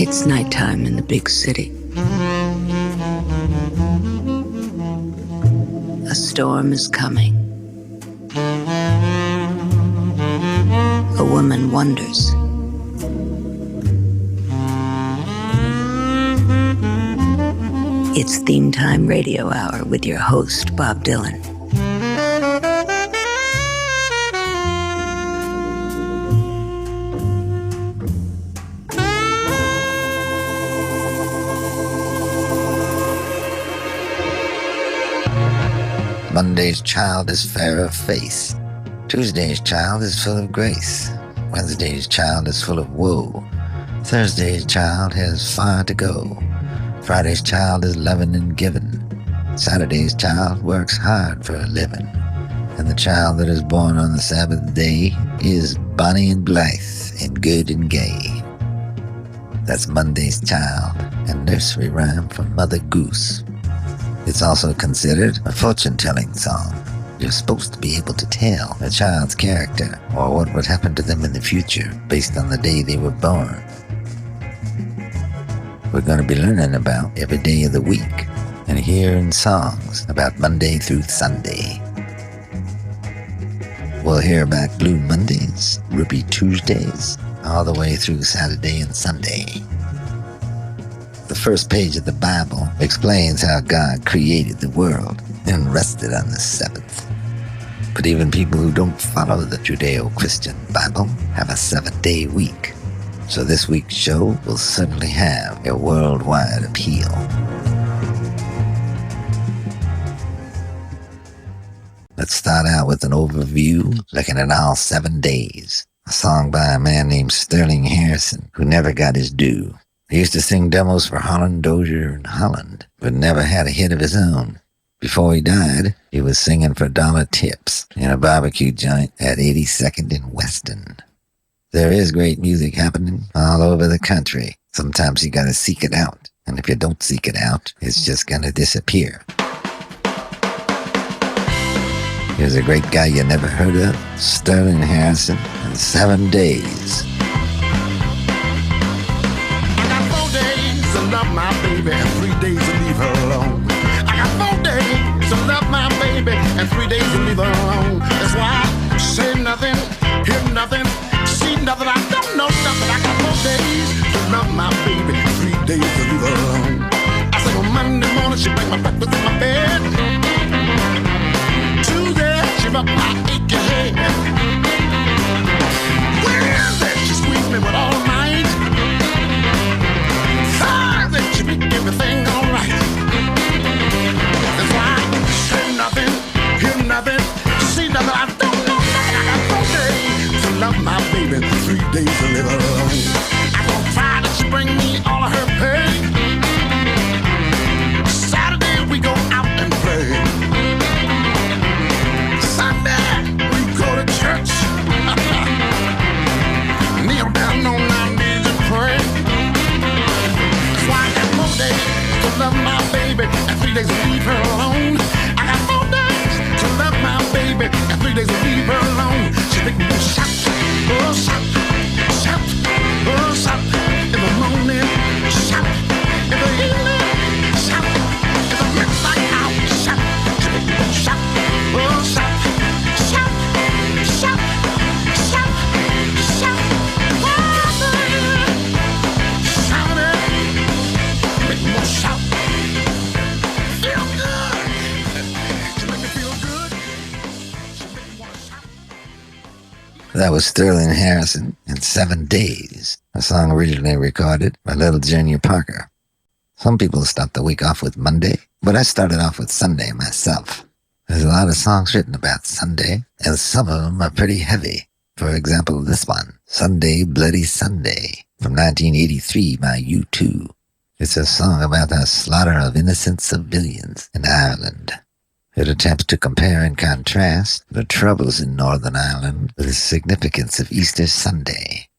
It's nighttime in the big city. A storm is coming. A woman wonders. It's Theme Time Radio Hour with your host, Bob Dylan. Monday's child is fair of face. Tuesday's child is full of grace. Wednesday's child is full of woe. Thursday's child has far to go. Friday's child is loving and giving. Saturday's child works hard for a living. And the child that is born on the Sabbath day is bonny and blithe and good and gay. That's Monday's child, a nursery rhyme for Mother Goose. It's also considered a fortune-telling song. You're supposed to be able to tell a child's character or what would happen to them in the future based on the day they were born. We're going to be learning about every day of the week and hearing songs about Monday through Sunday. We'll hear about Blue Mondays, Rupee Tuesdays, all the way through Saturday and Sunday. The first page of the Bible explains how God created the world and rested on the Sabbath. But even people who don't follow the Judeo-Christian Bible have a 7-day week. So this week's show will certainly have a worldwide appeal. Let's start out with an overview looking at all 7 days. A song by a man named Sterling Harrison who never got his due. He used to sing demos for Holland Dozier and Holland, but never had a hit of his own. Before he died, he was singing for dollar tips in a barbecue joint at 82nd and Weston. There is great music happening all over the country. Sometimes you gotta seek it out, and if you don't seek it out, it's just gonna disappear. Here's a great guy you never heard of, Sterling Harrison, and 7 days. Love my baby and 3 days to leave her alone. I got 4 days to love my baby and 3 days to leave her alone. That's why I say nothing, hear nothing, see nothing. I don't know nothing. I got 4 days to love my baby and 3 days to leave her alone. I say on Monday morning she bring my breakfast in my bed. Tuesday she rub my achy head. Wednesday she squeeze me with all of might. She make everything alright. That's why I say nothing, hear nothing, see nothing. I don't know nothing. I got 4 days to love my baby, 3 days to live alone. I gonna try that she bring me all of her pay. Saturday we go out and play. Sunday we go to church. Kneel down on our knees and pray. To love my baby and 3 days to leave her alone. I got 4 days to love my baby and 3 days to leave her alone. She make me shout, oh shout, shout, oh shout in the morning, shout in the evening, shout in the midnight hour, shout. She make me shout, oh shout, shout, shout, shout, shout, shout it, make me shout. That was Sterling Harrison in 7 days, a song originally recorded by Little Junior Parker. Some people start the week off with Monday, but I started off with Sunday myself. There's a lot of songs written about Sunday, and some of them are pretty heavy. For example, this one, Sunday Bloody Sunday, from 1983 by U2. It's a song about the slaughter of innocent civilians in Ireland. It attempts to compare and contrast the troubles in Northern Ireland with the significance of Easter Sunday.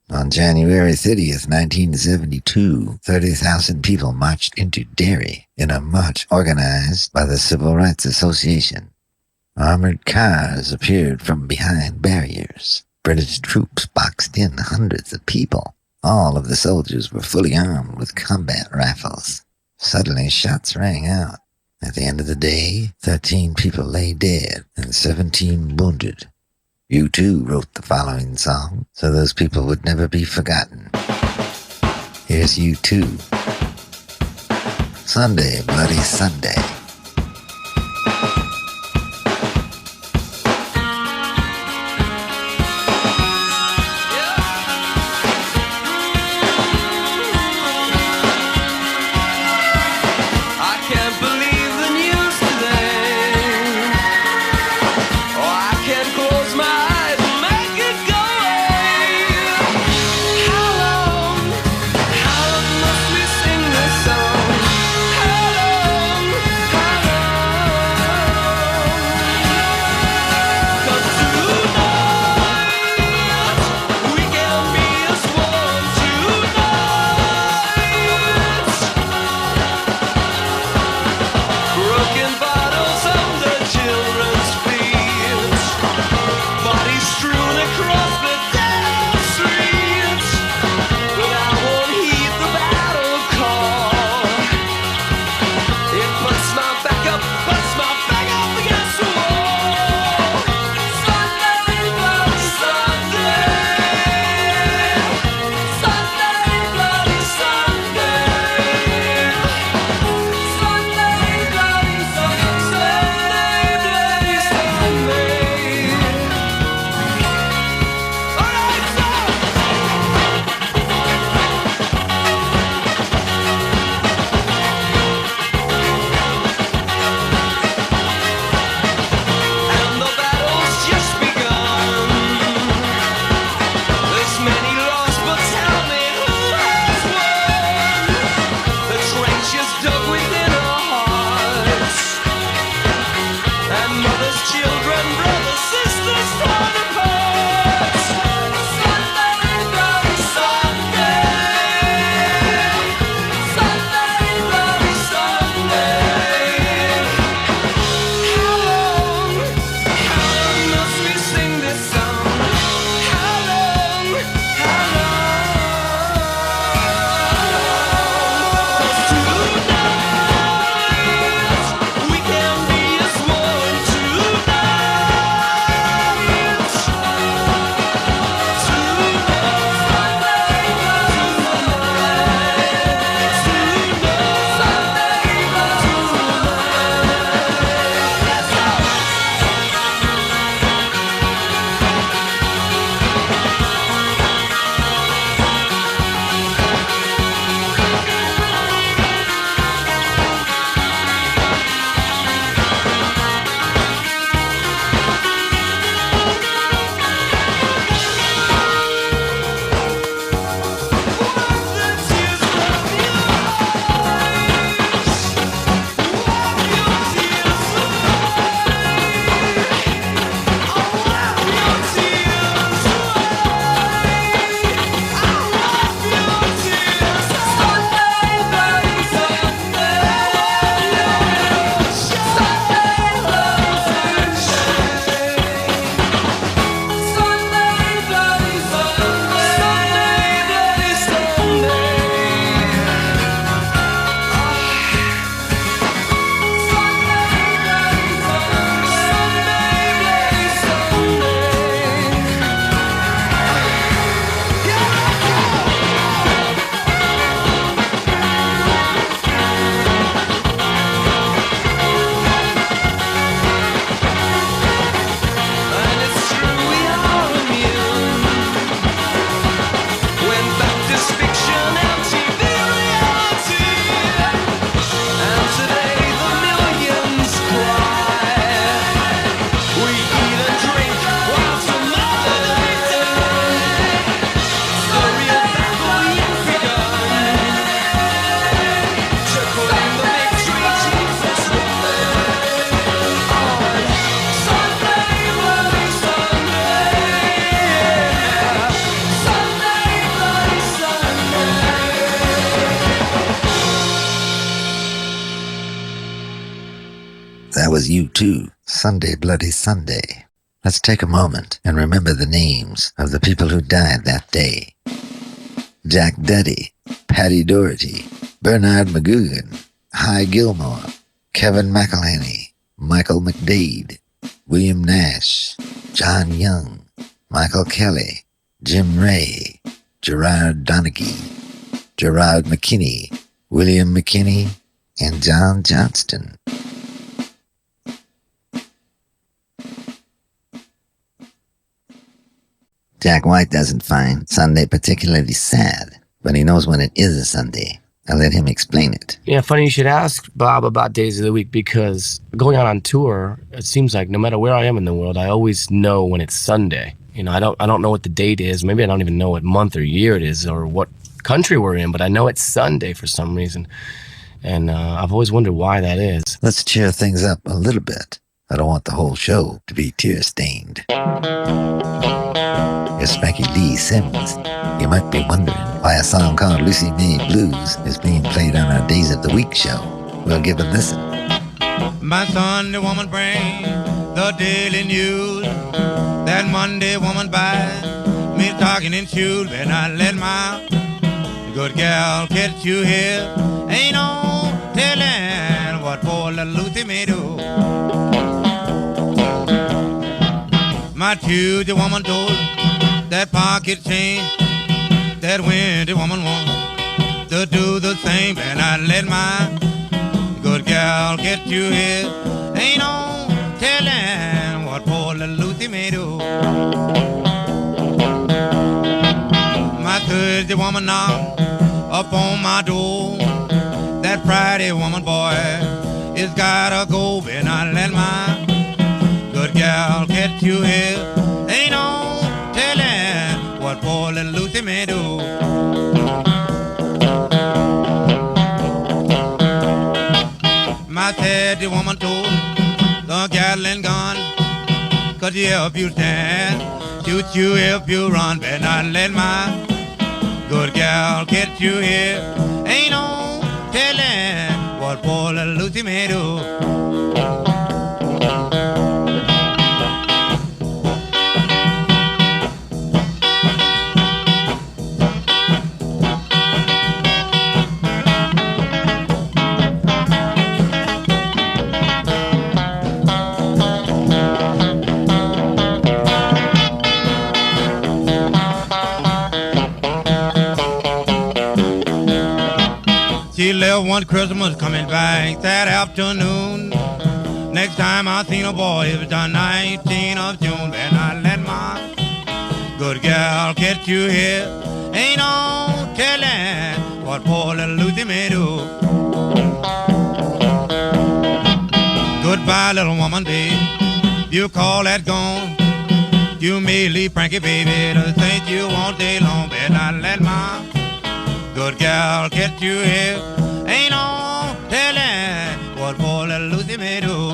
On January 30th, 1972, 30,000 people marched into Derry in a march organized by the Civil Rights Association. Armored cars appeared from behind barriers. British troops boxed in hundreds of people. All of the soldiers were fully armed with combat rifles. Suddenly, shots rang out. At the end of the day, 13 people lay dead and 17 wounded. U2 wrote the following song so those people would never be forgotten. Here's U2. Sunday, Bloody Sunday. That was U2, Sunday, Bloody Sunday. Let's take a moment and remember the names of the people who died that day. Jack Duddy, Patty Doherty, Bernard McGugan, Hy Gilmore, Kevin McElhenney, Michael McDade, William Nash, John Young, Michael Kelly, Jim Ray, Gerard Donaghy, Gerard McKinney, William McKinney, and John Johnston. Jack White doesn't find Sunday particularly sad, but he knows when it is a Sunday. I'll let him explain it. Yeah, funny you should ask, Bob, about days of the week, because going out on tour, it seems like no matter where I am in the world, I always know when it's Sunday. You know, I don't know what the date is. Maybe I don't even know what month or year it is or what country we're in, but I know it's Sunday for some reason. And I've always wondered why that is. Let's cheer things up a little bit. I don't want the whole show to be tear-stained. It's Frankie Lee Sims. You might be wondering why a song called Lucy May Blues is being played on our Days of the Week show. We'll give a listen. My Sunday woman bring the daily news. That Monday woman buys me stocking and shoes. And I let my good gal catch you here. Ain't no telling what poor little Lucy may do. My Tuesday woman told that pocket change, that Wednesday woman wants to do the same. And I let my good gal get you here. Ain't no telling what poor little Lucy may do. My Thursday woman knocked up on my door. That Friday woman, boy, it's gotta go. And I let my good gal get you here. Ain't no telling what poor little Lucy may do. My Saturday woman told the Gatling gun, could you help you stand, shoot you if you run. Better not let my good gal get you here. Ain't no telling what poor little Lucy may do. She left one Christmas, coming back that afternoon. Next time I seen a boy, it was the 19th of June. Then I let my good gal get you here. Ain't no telling what poor little Lucy may do. Goodbye, little woman, babe. You call that gone. You may leave Frankie, baby, to think you won't stay long. Better not let my good gal get you here. Ain't no telling what poor little Lucy may do.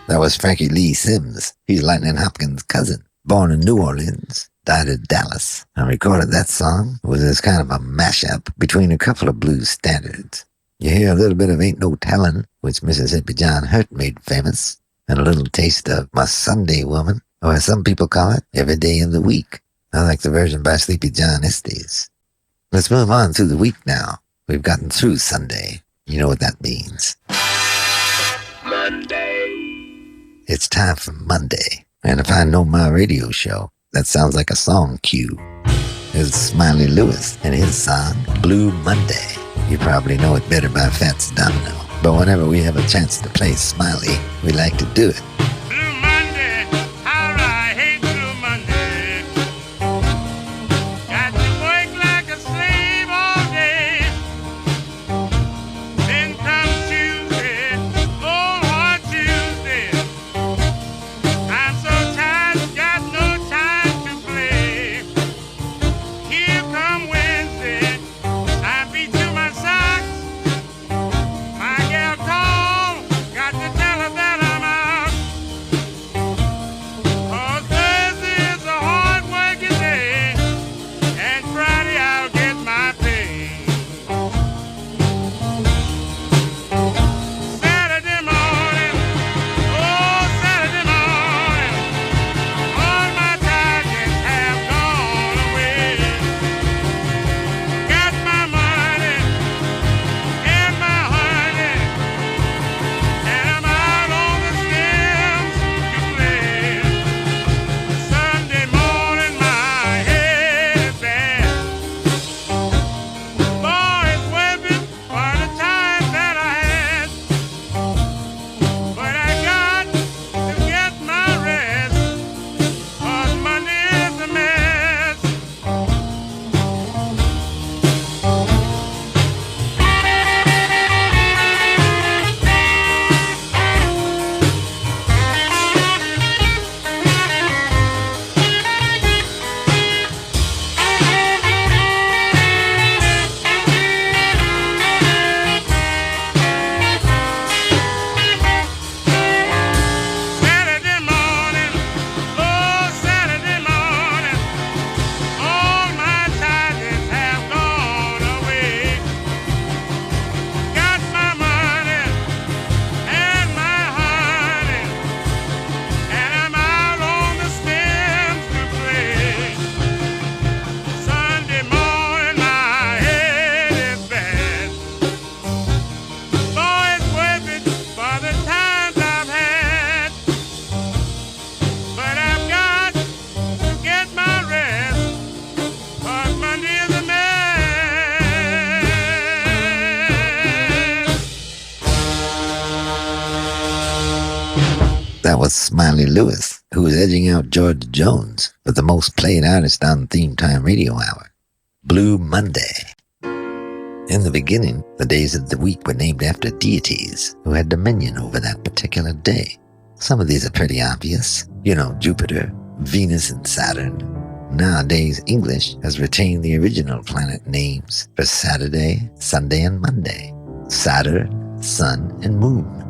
That was Frankie Lee Sims. He's Lightning Hopkins' cousin. Born in New Orleans, died in Dallas, and recorded that song was as kind of a mashup between a couple of blues standards. You hear a little bit of Ain't No Tellin', which Mississippi John Hurt made famous, and a little taste of My Sunday Woman, or as some people call it, Every Day of the Week. I like the version by Sleepy John Estes. Let's move on through the week now. We've gotten through Sunday. You know what that means. Monday. It's time for Monday. And if I know my radio show, that sounds like a song cue. It's Smiley Lewis and his song, Blue Monday. You probably know it better by Fats Domino. But whenever we have a chance to play Smiley, we like to do it. Blue Monday, how I hate Blue Monday. Got to work like a slave all day. Then comes Tuesday, oh, hard Tuesday. I'm so tired, got no time to play. Here come Wednesday, I beat to my socks. My gal called, got to tell her that I'm out. That was Smiley Lewis, who was edging out George Jones with the most played artist on Theme Time Radio Hour, Blue Monday. In the beginning, the days of the week were named after deities who had dominion over that particular day. Some of these are pretty obvious. You know, Jupiter, Venus, and Saturn. Nowadays, English has retained the original planet names for Saturday, Sunday, and Monday. Saturn, Sun, and Moon.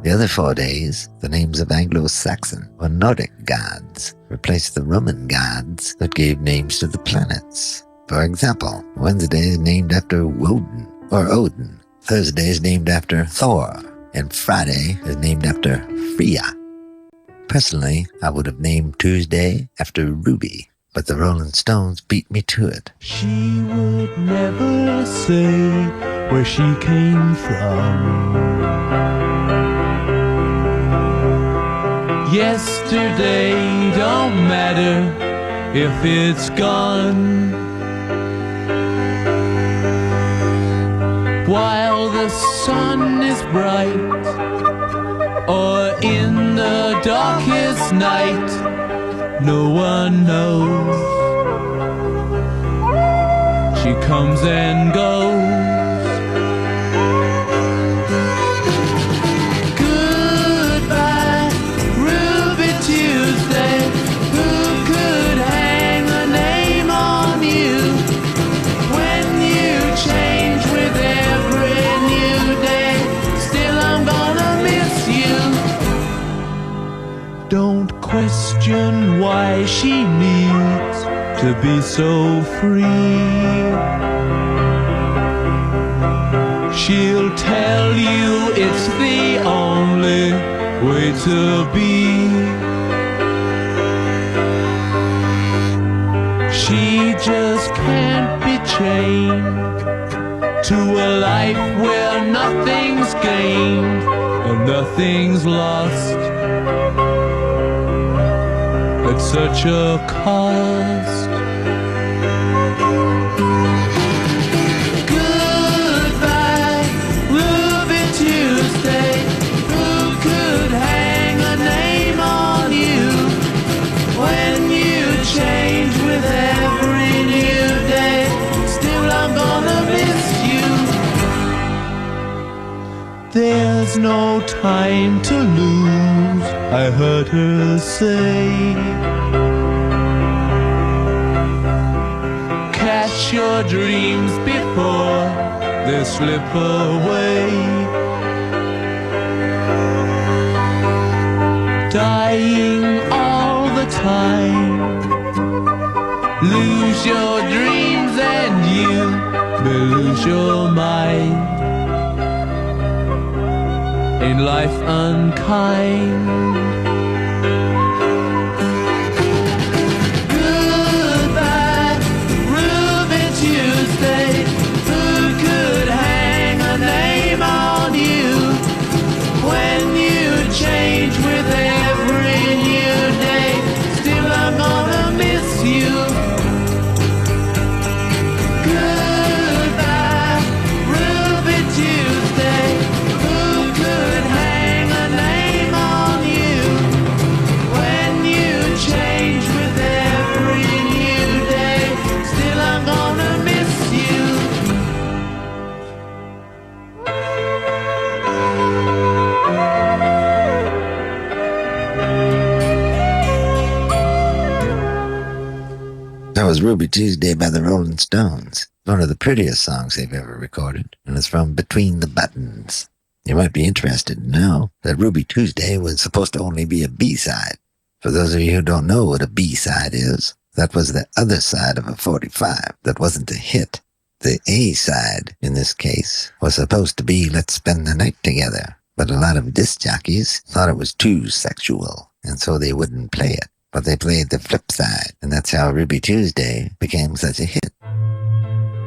The other 4 days, the names of Anglo-Saxon or Nordic gods replaced the Roman gods that gave names to the planets. For example, Wednesday is named after Woden or Odin. Thursday is named after Thor. And Friday is named after Freya. Personally, I would have named Tuesday after Ruby, but the Rolling Stones beat me to it. She would never say where she came from. Yesterday don't matter if it's gone. While the sun is bright, or in the darkest night, no one knows. She comes and goes. Question why she needs to be so free. She'll tell you it's the only way to be. She just can't be chained to a life where nothing's gained and nothing's lost. At such a cost. Goodbye, Ruby Tuesday. Who could hang a name on you when you change with every new day? Still, I'm gonna miss you. There's no time to lose, I heard her say. Catch your dreams before they slip away. Dying all the time. Lose your dreams and you may lose your mind. Ain't life unkind? Goodbye, Ruby Tuesday. Who could hang a name on you when you change with every new day? Still, I'm gonna miss you. Goodbye, Ruby Tuesday. Who could hang a name on you when you change with every new day? Still, I'm gonna miss you. That was Ruby Tuesday by the Rolling Stones. One of the prettiest songs they've ever recorded, and it's from Between the Buttons. You might be interested to know that Ruby Tuesday was supposed to only be a B-side. For those of you who don't know what a B-side is, that was the other side of a 45 that wasn't a hit. The A-side, in this case, was supposed to be Let's Spend the Night Together, but a lot of disc jockeys thought it was too sexual, and so they wouldn't play it. But they played the flip side, and that's how Ruby Tuesday became such a hit.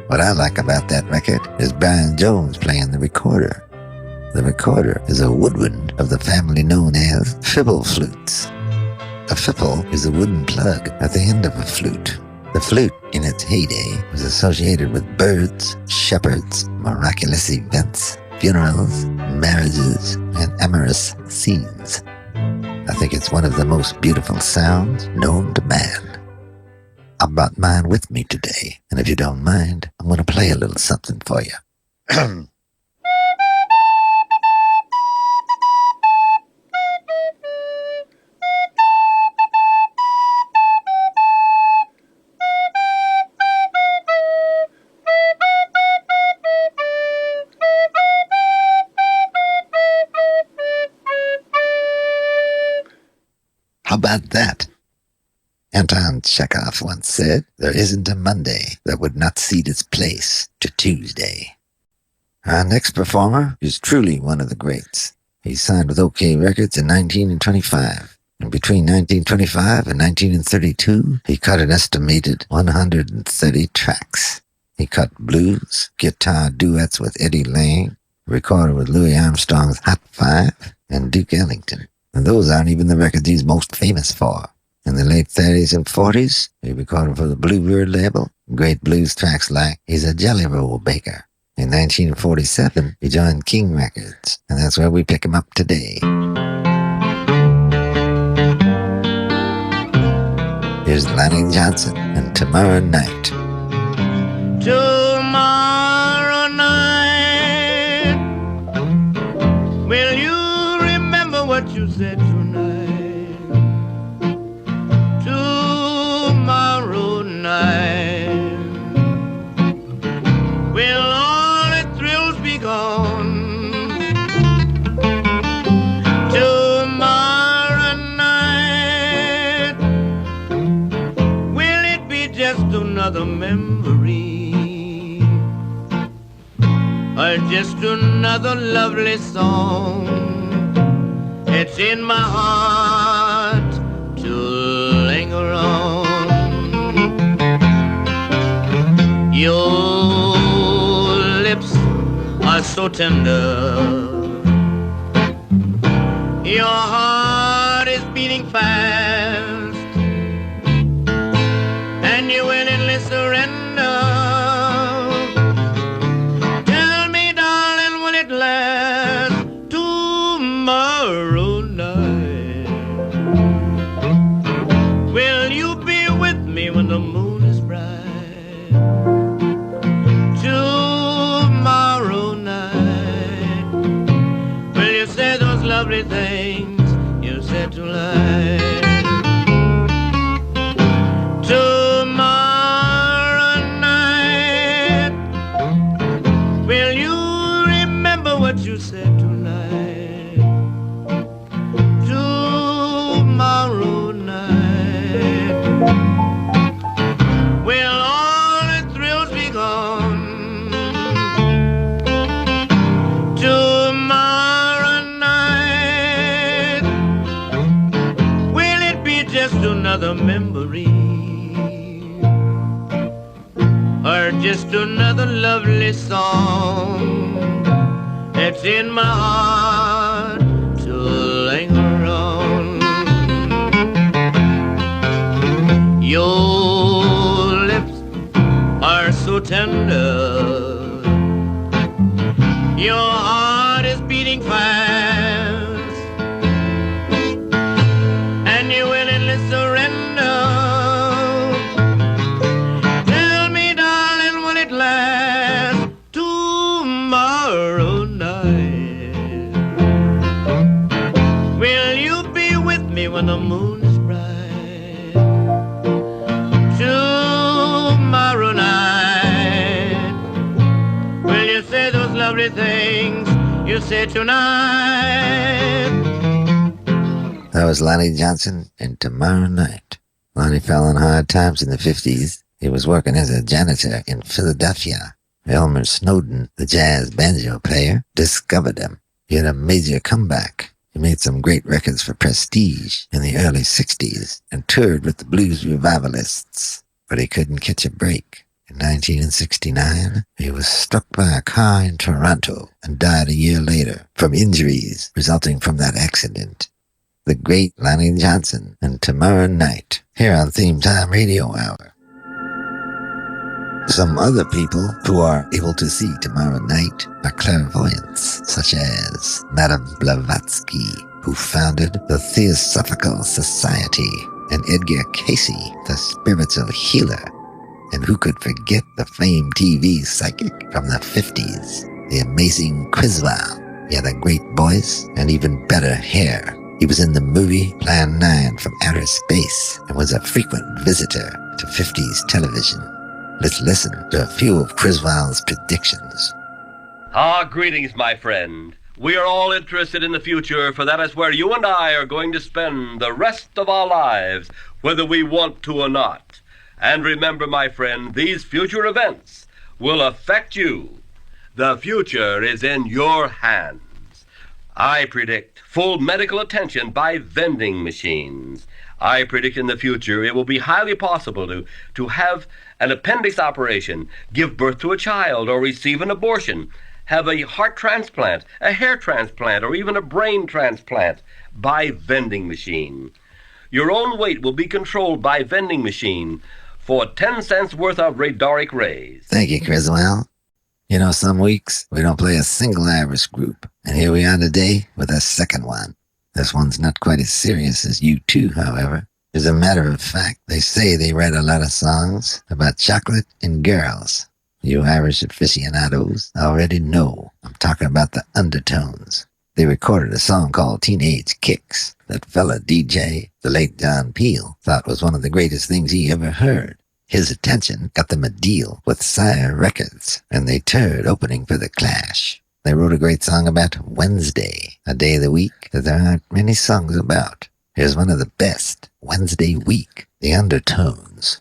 What I like about that record is Brian Jones playing the recorder. The recorder is a woodwind of the family known as fibble flutes. A fibble is a wooden plug at the end of a flute. The flute, in its heyday, was associated with birds, shepherds, miraculous events, funerals, marriages, and amorous scenes. A think it's one of the most beautiful sounds known to man. I brought mine with me today, and if you don't mind, I'm going to play a little something for you. How about that? Anton Chekhov once said, "There isn't a Monday that would not cede its place to Tuesday." Our next performer is truly one of the greats. He signed with OK Records in 1925. And between 1925 and 1932, he cut an estimated 130 tracks. He cut blues, guitar duets with Eddie Lang, recorded with Louis Armstrong's Hot Five, and Duke Ellington. And those aren't even the records he's most famous for. In the late 30s and 40s, he recorded for the Bluebird label, great blues tracks like He's a Jelly Roll Baker. In 1947, he joined King Records, and that's where we pick him up today. Here's Lonnie Johnson and Tomorrow Night. Tomorrow night, will you remember what you said tonight? Tomorrow night, will all the thrills be gone? Tomorrow night, will it be just another memory, or just another lovely song? It's in my heart to linger on. Your lips are so tender, your heart is beating fast, and you willingly surrender. Tell me, darling, will it last? Tomorrow night, will you be with me when the moon is bright? Tomorrow night, will you say those lovely things you said tonight? Tomorrow night, will you remember what you said tonight? Tomorrow night, will all the thrills be gone? Tomorrow night, will it be just another memory, or just another lovely song? It's in my heart to linger on. Your lips are so tender, your heart is beating fast, and you willingly surrender. Tell me, darling, will it last? Tomorrow night, will you be with me when the moon is bright? Tomorrow night, will you say those lovely things you said tonight? That was Lonnie Johnson and Tomorrow Night. Lonnie fell on hard times in the 50s. He was working as a janitor in Philadelphia. Elmer Snowden, the jazz banjo player, discovered him. He had a major comeback. He made some great records for Prestige in the early 60s and toured with the blues revivalists, but he couldn't catch a break. In 1969, he was struck by a car in Toronto and died a year later from injuries resulting from that accident. The great Lonnie Johnson and Tomorrow Night, here on Theme Time Radio Hour. Some other people who are able to see tomorrow night are clairvoyants, such as Madame Blavatsky, who founded the Theosophical Society, and Edgar Casey, the spiritual healer. And who could forget the famed TV psychic from the 50s, the amazing Criswell? He had a great voice and even better hair. He was in the movie Plan 9 from outer space and was a frequent visitor to 50s television. Let's listen to a few of Criswell's predictions. Greetings, my friend. We are all interested in the future, for that is where you and I are going to spend the rest of our lives, whether we want to or not. And remember, my friend, these future events will affect you. The future is in your hands. I predict full medical attention by vending machines. I predict in the future it will be highly possible to have an appendix operation, give birth to a child, or receive an abortion, have a heart transplant, a hair transplant, or even a brain transplant by vending machine. Your own weight will be controlled by vending machine for 10 cents worth of radaric rays. Thank you, Criswell. You know, some weeks we don't play a single Irish group, and here we are today with a second one. This one's not quite as serious as U2, however. As a matter of fact, they say they write a lot of songs about chocolate and girls. You Irish aficionados already know I'm talking about the Undertones. They recorded a song called Teenage Kicks that fella DJ, the late John Peel, thought was one of the greatest things he ever heard. His attention got them a deal with Sire Records, and they toured opening for The Clash. They wrote a great song about Wednesday, a day of the week that there aren't many songs about. Here's one of the best, Wednesday Week, the Undertones.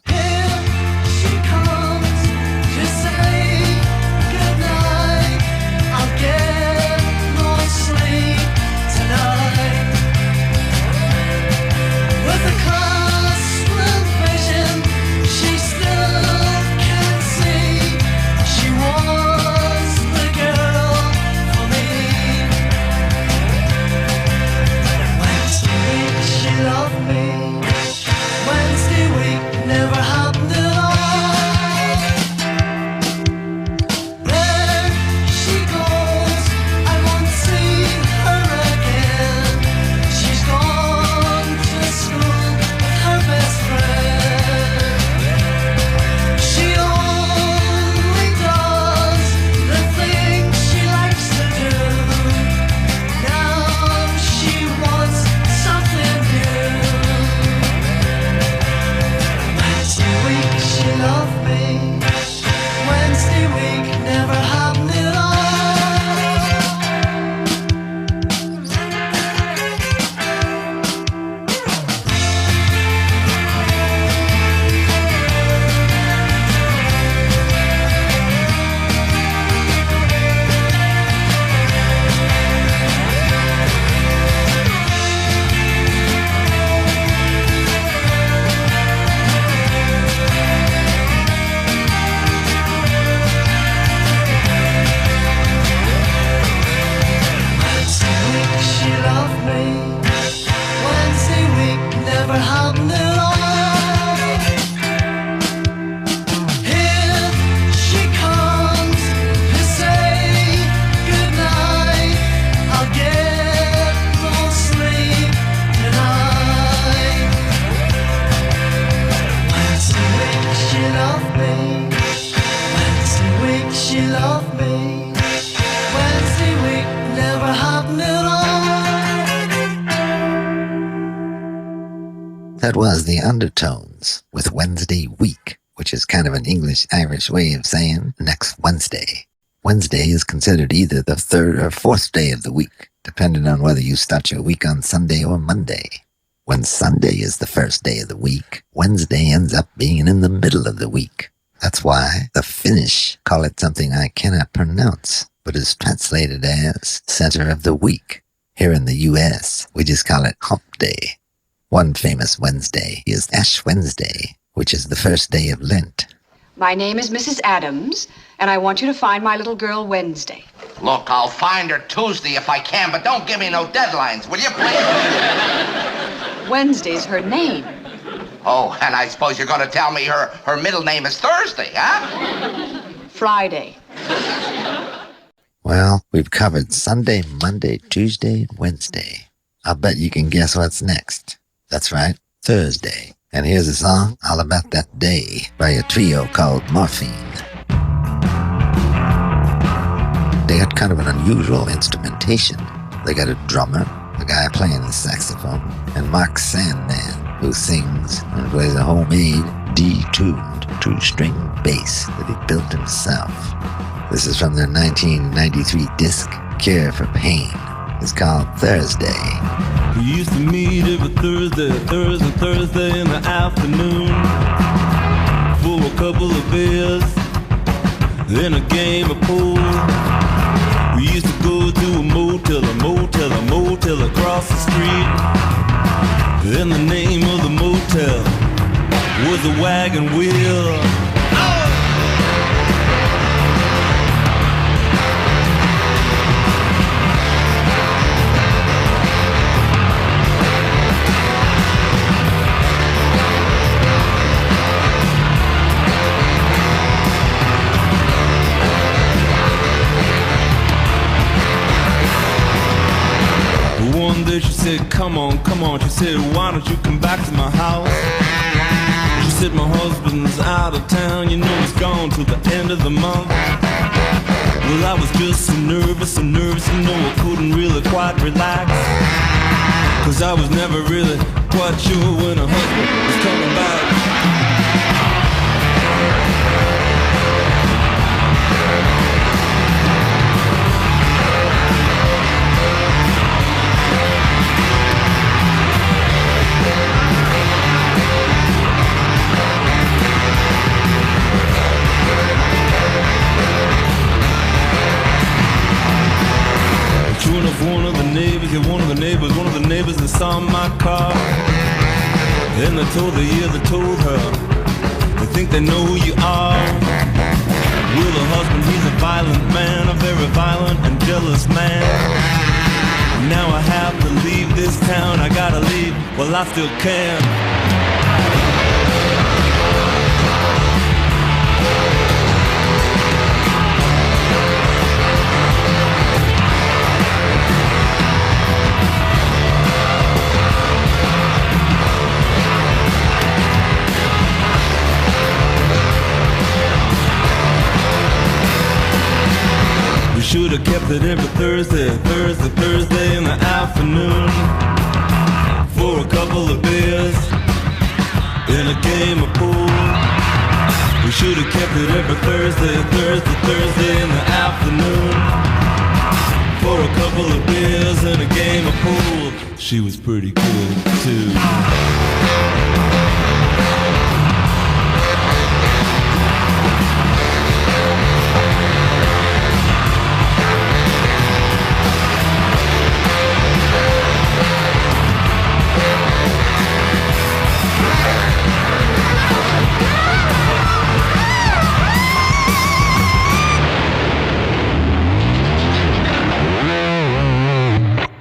That was the Undertones with Wednesday Week, which is kind of an English-Irish way of saying next Wednesday. Wednesday is considered either the third or fourth day of the week, depending on whether you start your week on Sunday or Monday. When Sunday is the first day of the week, Wednesday ends up being in the middle of the week. That's why the Finnish call it something I cannot pronounce, but is translated as center of the week. Here in the U.S., we just call it Hump Day. One famous Wednesday is Ash Wednesday, which is the first day of Lent. My name is Mrs. Adams, and I want you to find my little girl Wednesday. Look, I'll find her Tuesday if I can, but don't give me no deadlines, will you, please? Wednesday's her name. Oh, and I suppose you're going to tell me her middle name is Thursday, huh? Friday. Well, we've covered Sunday, Monday, Tuesday, and Wednesday. I'll bet you can guess what's next. That's right, Thursday. And here's a song all about that day by a trio called Morphine. They had kind of an unusual instrumentation. They got a drummer, a guy playing the saxophone, and Mark Sandman, who sings and plays a homemade detuned two-string bass that he built himself. This is from their 1993 disc, Cure for Pain. It's called Thursday. We used to meet every Thursday in the afternoon for a couple of beers, then a game of pool. We used to go to a motel across the street. Then the name of the motel was the Wagon Wheel. One day she said, come on. She said, why don't you come back to my house? She said, my husband's out of town. You know he's gone till the end of the month. Well, I was just so nervous, you know I couldn't really quite relax. Cause I was never really quite sure when a husband was coming back. One of the neighbors that saw my car. Then they told her, they think they know who you are. Well, the husband, he's a violent man, a very violent and jealous man. Now I have to leave this town, I gotta leave while I still can. Should have kept it every Thursday in the afternoon for a couple of beers and a game of pool. We should have kept it every Thursday in the afternoon for a couple of beers and a game of pool. She was pretty good too.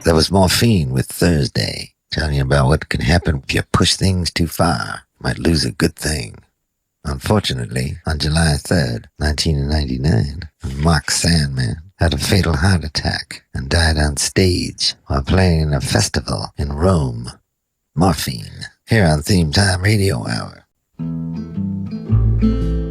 That was Morphine with Thursday, telling you about what can happen if you push things too far. You might lose a good thing. Unfortunately, on July 3rd, 1999, Mark Sandman had a fatal heart attack and died on stage while playing a festival in Rome. Morphine, here on Theme Time Radio Hour.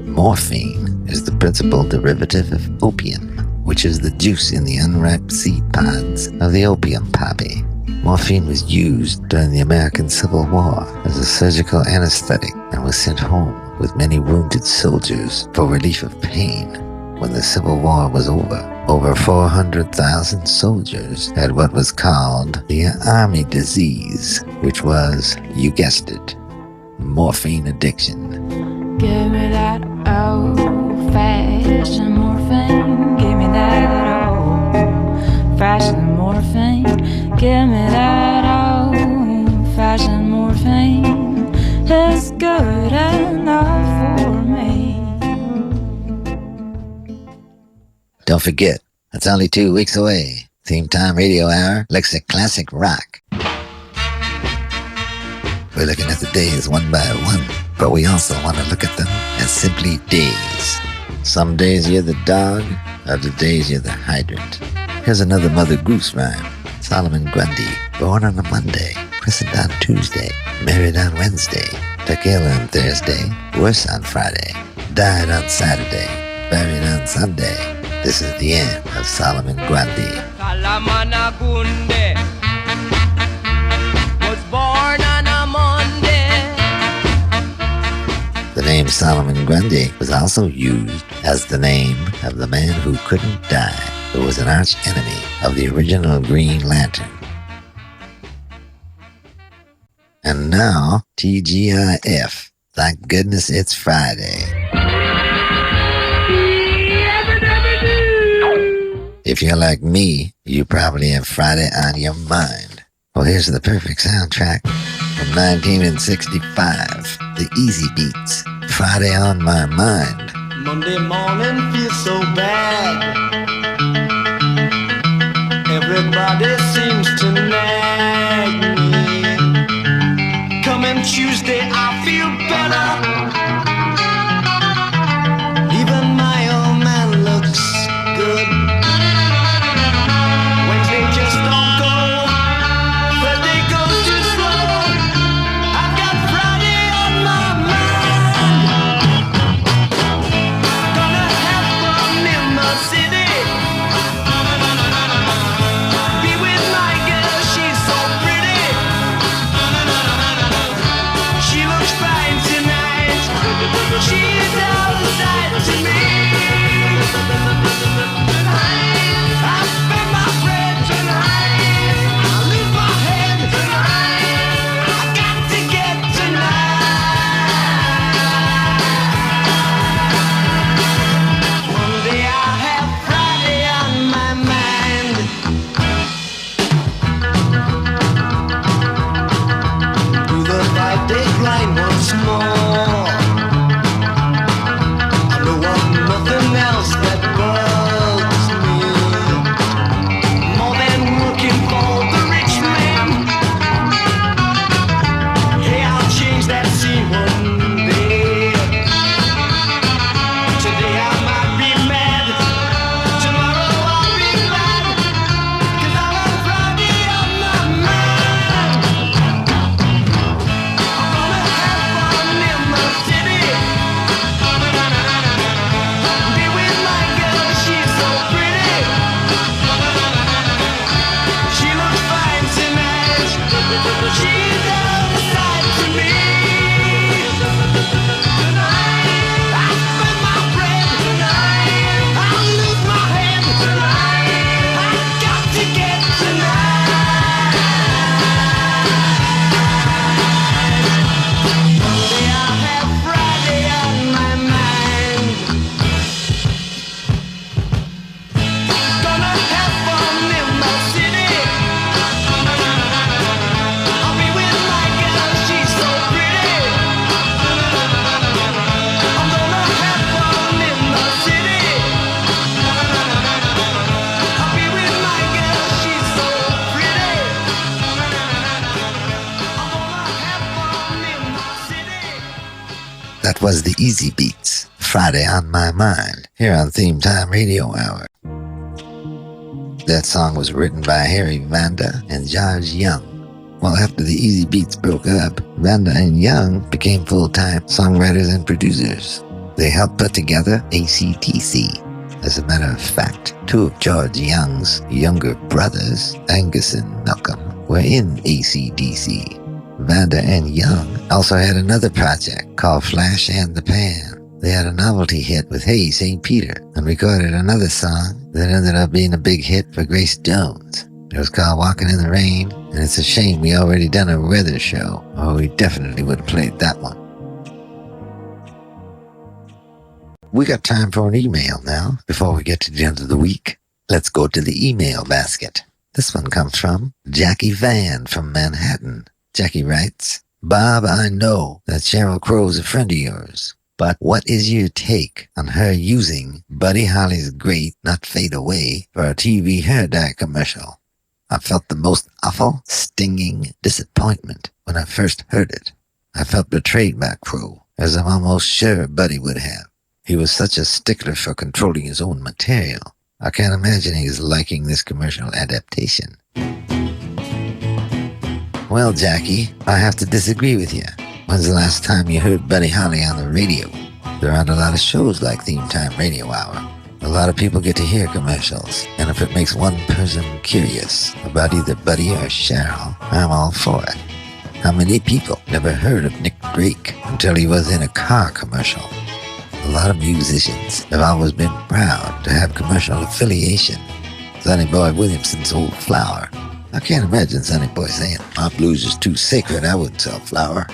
Morphine is the principal derivative of opium, which is the juice in the unripe seed pods of the opium poppy. Morphine was used during the American Civil War as a surgical anesthetic and was sent home with many wounded soldiers for relief of pain. When the Civil War was over 400,000 soldiers had what was called the Army disease, which was, you guessed it, morphine addiction. Give me that old-fashioned morphine. Give me that old-fashioned morphine. Give me that old-fashioned morphine. It's good enough for me. Don't forget, it's only 2 weeks away. Theme Time Radio Hour looks at classic rock. We're looking at the days one by one, but we also want to look at them as simply days. Some days you're the dog, other days you're the hydrant. Here's another Mother Goose rhyme. Solomon Grundy Born on a Monday, christened on Tuesday, married on Wednesday, took ill on Thursday, worse on Friday, died on Saturday, buried on Sunday. This is the end of Solomon Grundy. Salamana Gunde was born on a Monday. The name Solomon Grundy was also used as the name of the man who couldn't die, who was an arch enemy of the original Green Lantern. And now, TGIF. Thank goodness it's Friday. If you're like me, you probably have Friday on your mind. Well, here's the perfect soundtrack from 1965, The Easy Beats, Friday on My Mind. Monday morning feels so bad. Everybody seems to nag me. Coming Tuesday, I feel better. Even my old man looks good. Wednesday just don't go. Thursday goes too slow. I've got Friday on my mind. Gonna have fun in the city. Be with my girl, she's so pretty. She looks fine tonight. She's outside to me. I spend my bread tonight. I lose my head tonight. I got to get tonight. Monday I have Friday on my mind. Do the 5-day grind once more. I know of nothing else that bugs me more than working for the rich man. Hey, I'll change that scene one day. Today I might be mad. Tomorrow I'll be glad. 'Cause I have Friday on my mind. I'm gonna have fun in the city. Be with my girl, she's so pretty. She looks fine tonight. She's outside to me. Tonight, I spend my bread tonight. I lose my head tonight. I got to get tonight. Monday I have Friday on my mind. Gonna have fun in the city. I'll be with my girl, she's so pretty. I'm gonna have fun in the city. I'll be with my girl, she's so pretty. I'm gonna have fun in the city. That was The Easy Beats, Friday on My Mind, here on Theme Time Radio Hour. That song was written by Harry Vanda and George Young. Well, after the Easy Beats broke up, Vanda and Young became full-time songwriters and producers. They helped put together AC/DC. As a matter of fact, two of George Young's younger brothers, Angus and Malcolm, were in AC/DC. Vanda and Young also had another project called Flash and the Pan. They had a novelty hit with Hey St. Peter and recorded another song that ended up being a big hit for Grace Jones. It was called Walking in the Rain, and it's a shame we already done a weather show, or we definitely would have played that one. We got time for an email now, before we get to the end of the week. Let's go to the email basket. This one comes from Jackie Van from Manhattan. Jackie writes, Bob, I know that Sheryl Crow's a friend of yours, but what is your take on her using Buddy Holly's great Not Fade Away for a TV hair dye commercial? I felt the most awful, stinging disappointment when I first heard it. I felt betrayed by Crow, as I'm almost sure Buddy would have. He was such a stickler for controlling his own material. I can't imagine he's liking this commercial adaptation. Well, Jackie, I have to disagree with you. When's the last time you heard Buddy Holly on the radio? There aren't a lot of shows like Theme Time Radio Hour. A lot of people get to hear commercials, and if it makes one person curious about either Buddy or Cheryl, I'm all for it. How many people never heard of Nick Drake until he was in a car commercial? A lot of musicians have always been proud to have commercial affiliation. Sonny Boy Williamson's Old Flower. I can't imagine Sonny Boy saying, "My blues is too sacred, I wouldn't sell flour."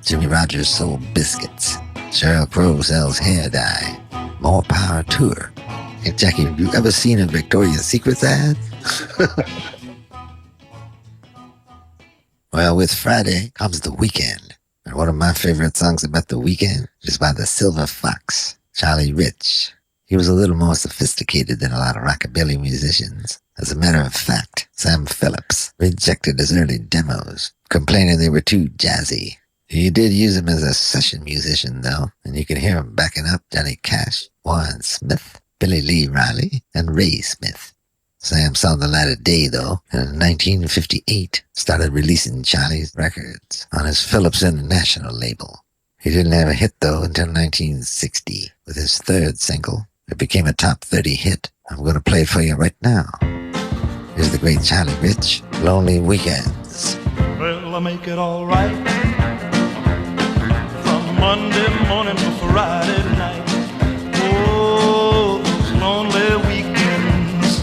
Jimmy Rogers sold biscuits. Sheryl Crow sells hair dye. More power to her. Hey, Jackie, have you ever seen a Victoria's Secret ad? Well, with Friday comes the weekend. And one of my favorite songs about the weekend is by the Silver Fox, Charlie Rich. He was a little more sophisticated than a lot of rockabilly musicians. As a matter of fact, Sam Phillips rejected his early demos, complaining they were too jazzy. He did use him as a session musician, though, and you can hear him backing up Johnny Cash, Warren Smith, Billy Lee Riley, and Ray Smith. Sam saw the light of day, though, and in 1958 started releasing Charlie's records on his Phillips International label. He didn't have a hit, though, until 1960 with his third single. It became a top 30 hit. I'm going to play it for you right now. Here's the great Charlie Rich, Lonely Weekends. Well, I make it all right from Monday morning to Friday night. Oh, those lonely weekends.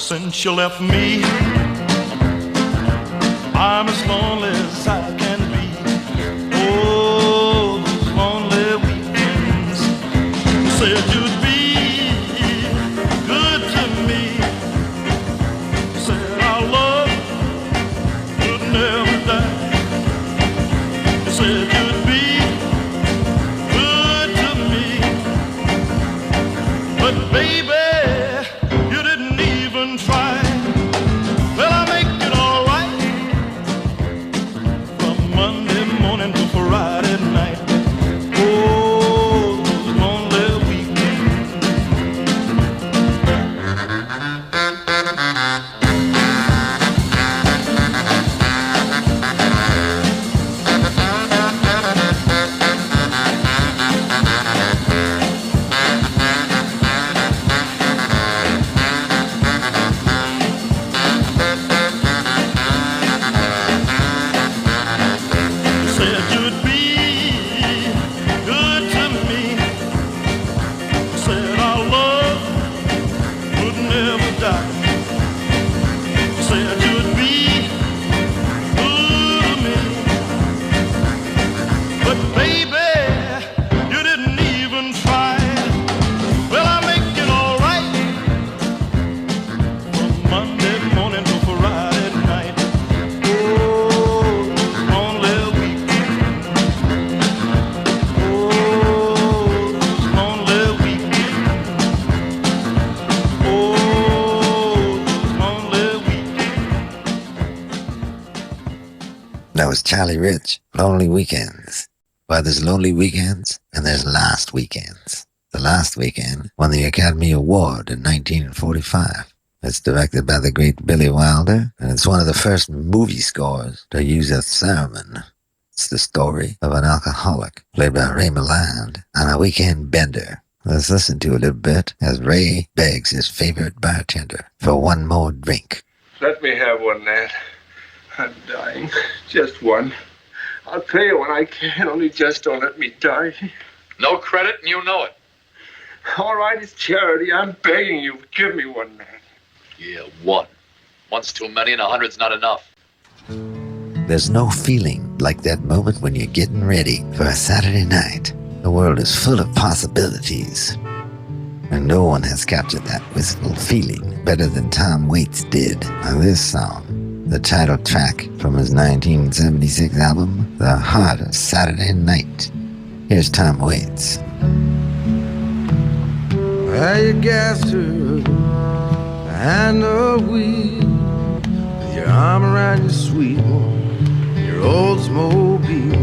Since you left me, I'm as lonely as I can be. Oh, those lonely weekends. You said you'd be good to me. You said our love would never die. You said you'd be good to me. But baby, you didn't even try. Well, I make it all right from Monday morning to Friday night. Oh, those lonely weekends. You said you'd be good to me. You said our love would never die. You said you'd be good to me. But baby, you didn't even try. Well, I make it all right from Monday morning to Friday night. Oh, those lonely weekends. Oh, those lonely weekends. Oh, those lonely weekends. That was Charlie Rich, Lonely Weekends. Well, there's Lonely Weekends and there's Last Weekends. The Last Weekend won the Academy Award in 1945. It's directed by the great Billy Wilder, and it's one of the first movie scores to use a theremin. It's the story of an alcoholic, played by Ray Milland, on a weekend bender. Let's listen to a little bit as Ray begs his favorite bartender for one more drink. Let me have one, Nat. I'm dying. Just one. I'll pay you when I can, only just don't let me die. No credit, and you know it. All right, it's charity. I'm begging you. Give me one, Nat. Yeah, one. One's too many, and 100's not enough. There's no feeling like that moment when you're getting ready for a Saturday night. The world is full of possibilities. And no one has captured that wistful feeling better than Tom Waits did on this song, the title track from his 1976 album, The Heart of Saturday Night. Here's Tom Waits. Well, you gassed her behind the wheel with your arm around your sweet one, your Oldsmobile,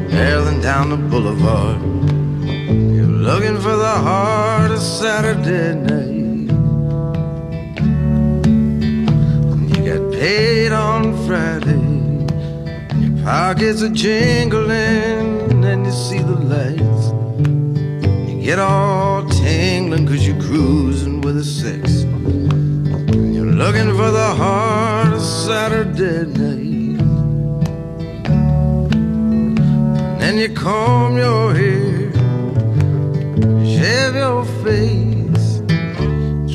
barreling down the boulevard. You're looking for the heart of Saturday night. And you got paid on Pockets are jingling and you see the lights. You get all tingling cause you're cruising with a six. And you're looking for the heart of Saturday night. And then you comb your hair, shave your face,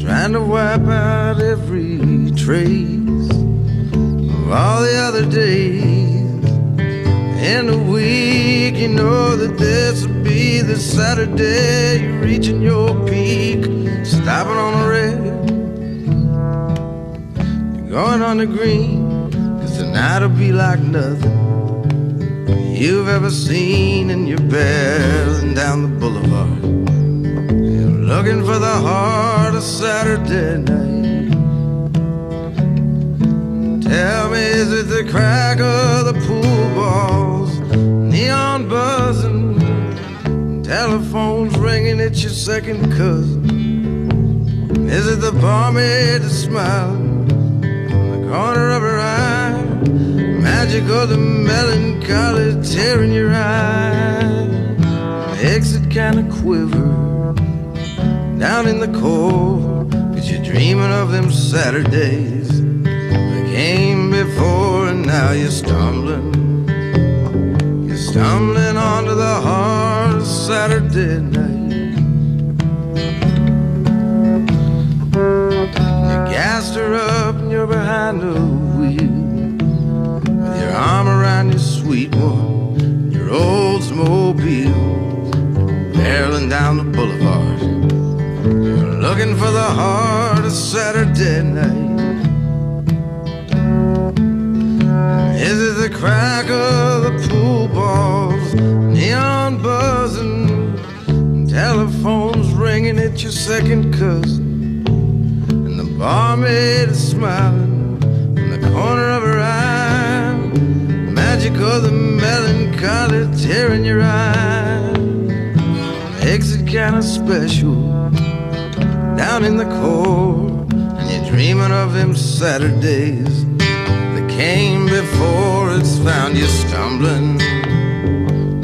trying to wipe out every trace of all the other days. In a week, you know that this will be the Saturday you're reaching your peak, stopping on the red. You're going on the green, cause tonight will be like nothing you've ever seen, and you're barreling down the boulevard. You're looking for the heart of Saturday night. Tell me, is it the crack of the pool balls, neon buzzing, telephones ringing at your second cousin? Is it the barmaid that's smiling in the corner of her eye? Magic of the melancholy tearing your eye. Exit kind of quiver down in the core, cause you're dreaming of them Saturdays that came before, and now you're stumbling. You're stumbling onto the heart of Saturday night. You gassed her up and you're behind the wheel, with your arm around your sweet one, your Oldsmobile, barreling down the boulevard. You're looking for the heart of Saturday night. Is it the crack of the pool balls, neon buzzing, telephones ringing at your second cousin, and the barmaid is smiling in the corner of her eye? The magic of the melancholy tearing your eye. Makes it kind of special down in the core, and you're dreaming of them Saturdays that came before. It's found you stumbling,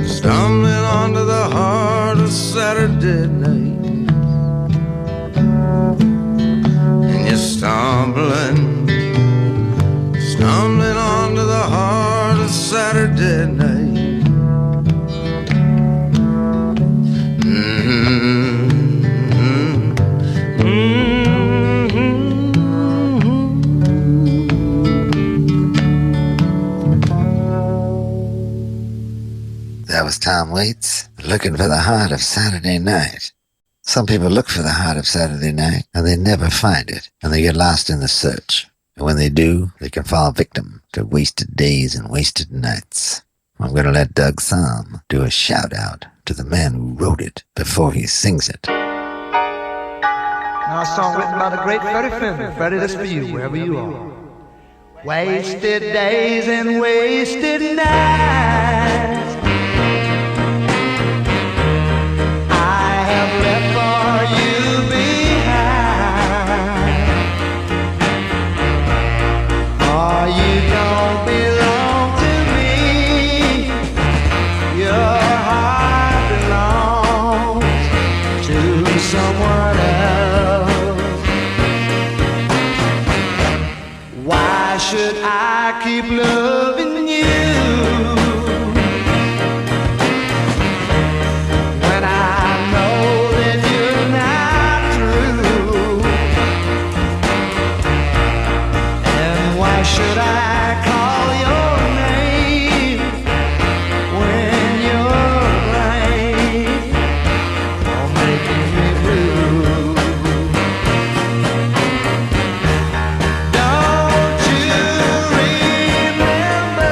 stumbling onto the heart of Saturday night. And you're stumbling, stumbling onto the heart of Saturday night. That was Tom Waits, looking for the heart of Saturday night. Some people look for the heart of Saturday night, and they never find it, and they get lost in the search. And when they do, they can fall victim to wasted days and wasted nights. I'm going to let Doug Salm do a shout-out to the man who wrote it before he sings it. Now a song written by the great Freddie Fender. Freddie, this for you, wherever you are. Wasted days and wasted nights I have left for you behind. Oh, you don't belong to me. Your heart belongs to someone else. Why should I keep loving you when I know that you're not true? And why should I call your name when you're right for making me blue? Don't you remember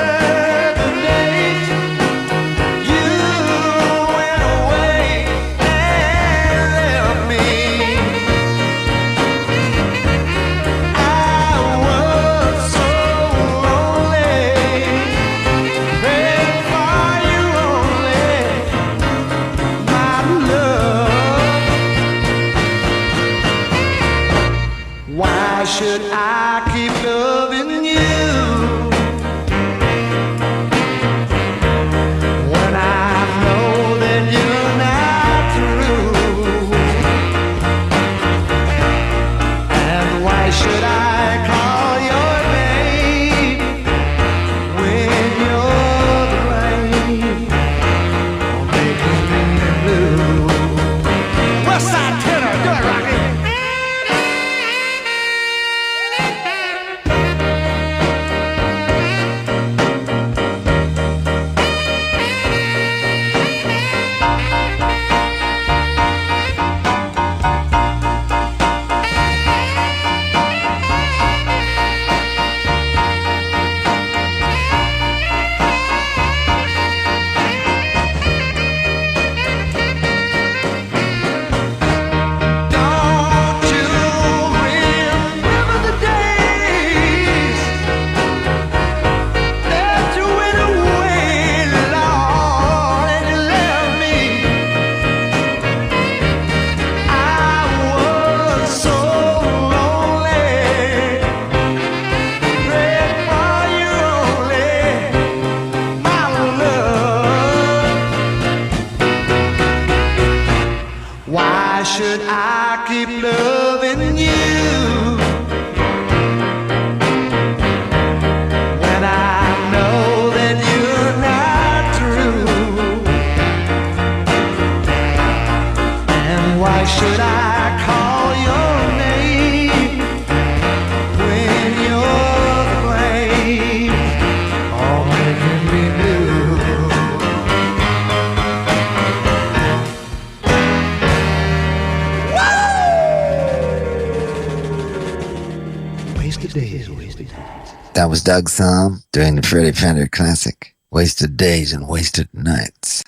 days, wasted nights. That was Doug's song during the Freddie Fender Classic, Wasted Days and Wasted Nights.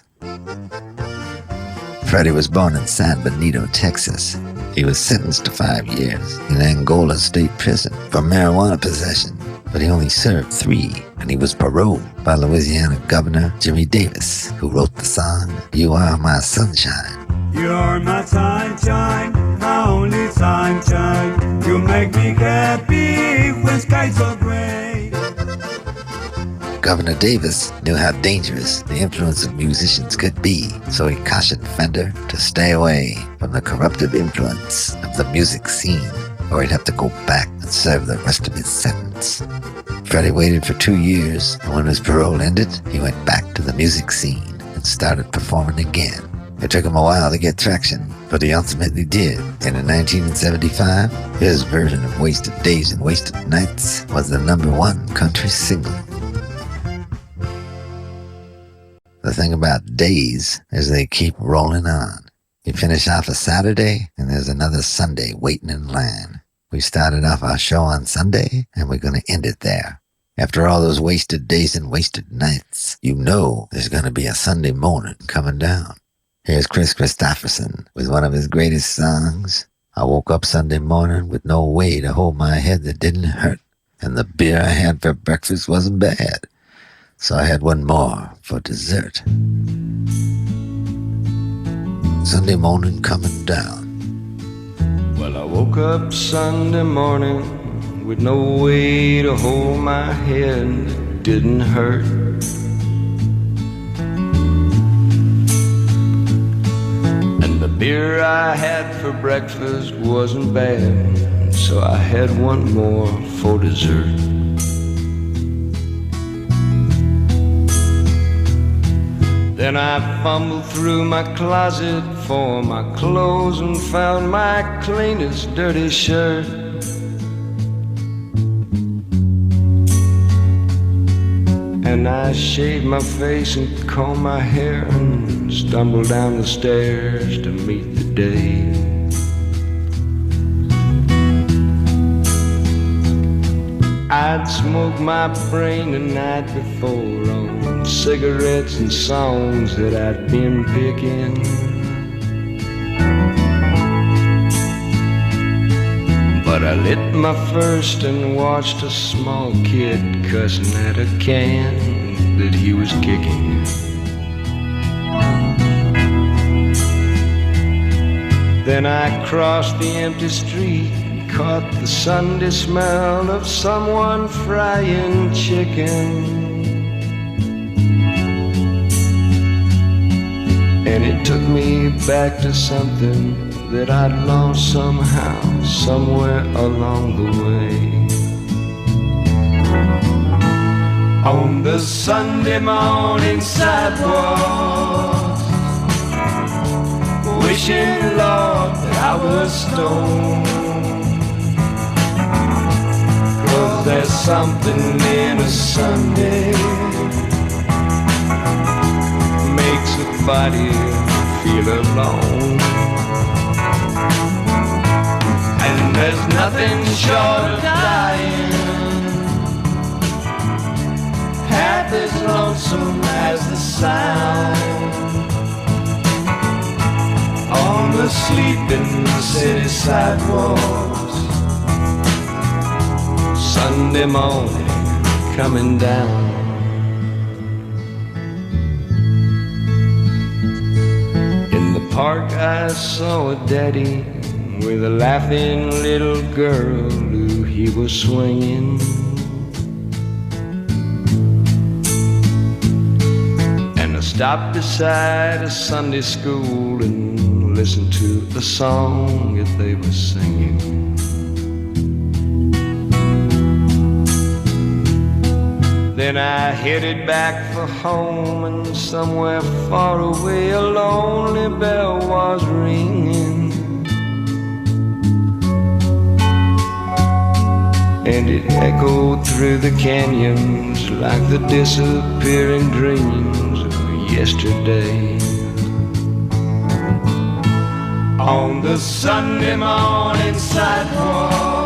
Freddie was born in San Benito, Texas. He was sentenced to 5 years in Angola State Prison for marijuana possession, but he only served 3, and he was paroled by Louisiana Governor Jimmy Davis, who wrote the song, You Are My Sunshine. You're my sunshine, my only sunshine. You make me happy when skies are gray. Governor Davis knew how dangerous the influence of musicians could be, so he cautioned Fender to stay away from the corruptive influence of the music scene, or he'd have to go back and serve the rest of his sentence. Freddie waited for 2 years, and when his parole ended, he went back to the music scene and started performing again. It took him a while to get traction, but he ultimately did. And in 1975, his version of Wasted Days and Wasted Nights was the #1 country single. The thing about days is they keep rolling on. You finish off a Saturday, and there's another Sunday waiting in line. We started off our show on Sunday, and we're going to end it there. After all those wasted days and wasted nights, you know there's going to be a Sunday morning coming down. Here's Chris Christopherson with one of his greatest songs. I woke up Sunday morning with no way to hold my head that didn't hurt, and the beer I had for breakfast wasn't bad, so I had one more for dessert. Sunday morning coming down. Well, I woke up Sunday morning with no way to hold my head that didn't hurt. And the beer I had for breakfast wasn't bad, so I had one more for dessert. Then I fumbled through my closet for my clothes and found my cleanest dirty shirt. And I shaved my face and combed my hair and stumbled down the stairs to meet the day. I'd smoked my brain the night before on cigarettes and songs that I'd been picking. But I lit my first and watched a small kid cussing at a can that he was kicking. Then I crossed the empty street, caught the Sunday smell of someone frying chicken. And it took me back to something that I'd lost somehow, somewhere along the way. On the Sunday morning sidewalk, wishing, Lord, that I was stoned. 'Cause there's something in a Sunday makes a body feel alone. And there's nothing short of dying half as lonesome as the sound on the sleeping city sidewalks. Sunday morning coming down. In the park I saw a daddy with a laughing little girl who he was swinging. And I stopped beside a Sunday school and listened to the song that they were singing. Then I headed back for home, and somewhere far away a lonely bell was ringing. And it echoed through the canyons like the disappearing dreams of yesterday. On the Sunday morning sidewalks,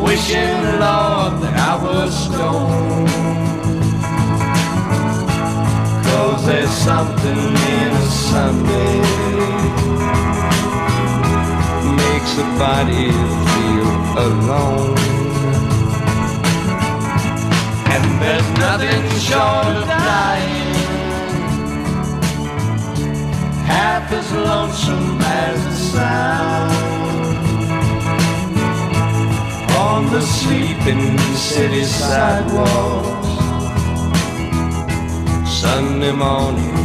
wishing, Lord, that I was stoned. 'Cause there's something in a Sunday makes a body feel alone. And there's nothing short of dying half as lonesome as the sound on the sleeping city sidewalks, Sunday morning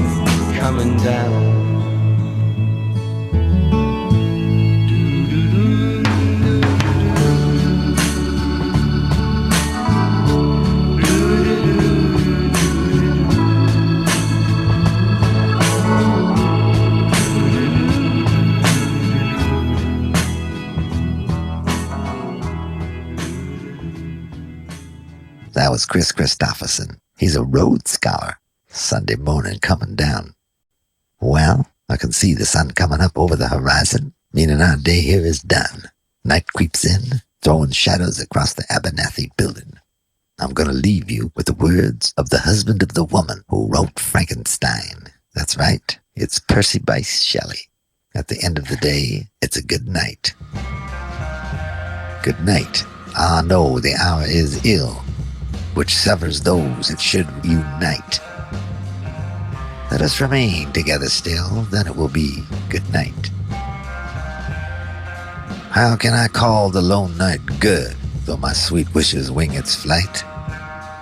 coming down. That was Chris Christopherson. He's a Rhodes Scholar. Sunday morning coming down. Well, I can see the sun coming up over the horizon, meaning our day here is done. Night creeps in, throwing shadows across the Abernathy building. I'm going to leave you with the words of the husband of the woman who wrote Frankenstein. That's right, it's Percy Bysshe Shelley. At the end of the day, it's a good night. Good night. Ah, no, the hour is ill, which severs those it should unite. Let us remain together still, then it will be good night. How can I call the lone night good, though my sweet wishes wing its flight?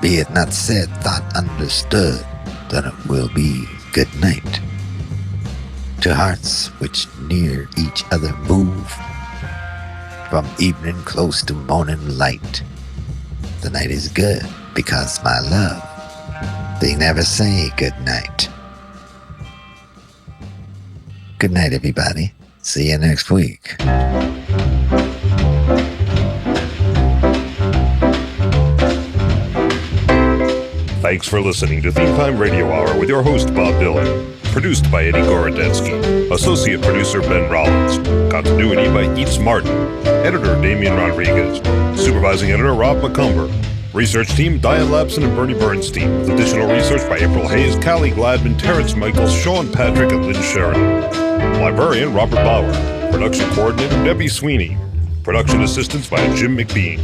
Be it not said, thought understood, then it will be good night. To hearts which near each other move, from evening close to morning light, the night is good, because my love, they never say good night. Good night, everybody. See you next week. Thanks for listening to Theme Time Radio Hour with your host, Bob Dylan. Produced by Eddie Gorodetsky. Associate producer, Ben Rollins. Continuity by Eats Martin. Editor, Damian Rodriguez. Supervising editor, Rob McCumber. Research team, Diane Lapson and Bernie Bernstein. With additional research by April Hayes, Callie Gladman, Terrence Michaels, Sean Patrick, and Lynn Sheridan. Librarian, Robert Bauer. Production coordinator, Debbie Sweeney. Production assistance by Jim McBean.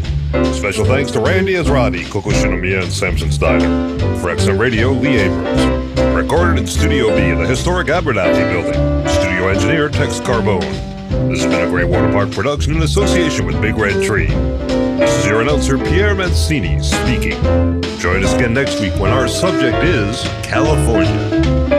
Special thanks to Randy Azradi, Coco Shinomiya, and Samson Steiner. For XM Radio, Lee Abrams. Recorded in Studio B in the historic Abernathy building. Studio engineer, Tex Carbone. This has been a Great Water Park production in association with Big Red Tree. This is your announcer, Pierre Mancini, speaking. Join us again next week when our subject is California.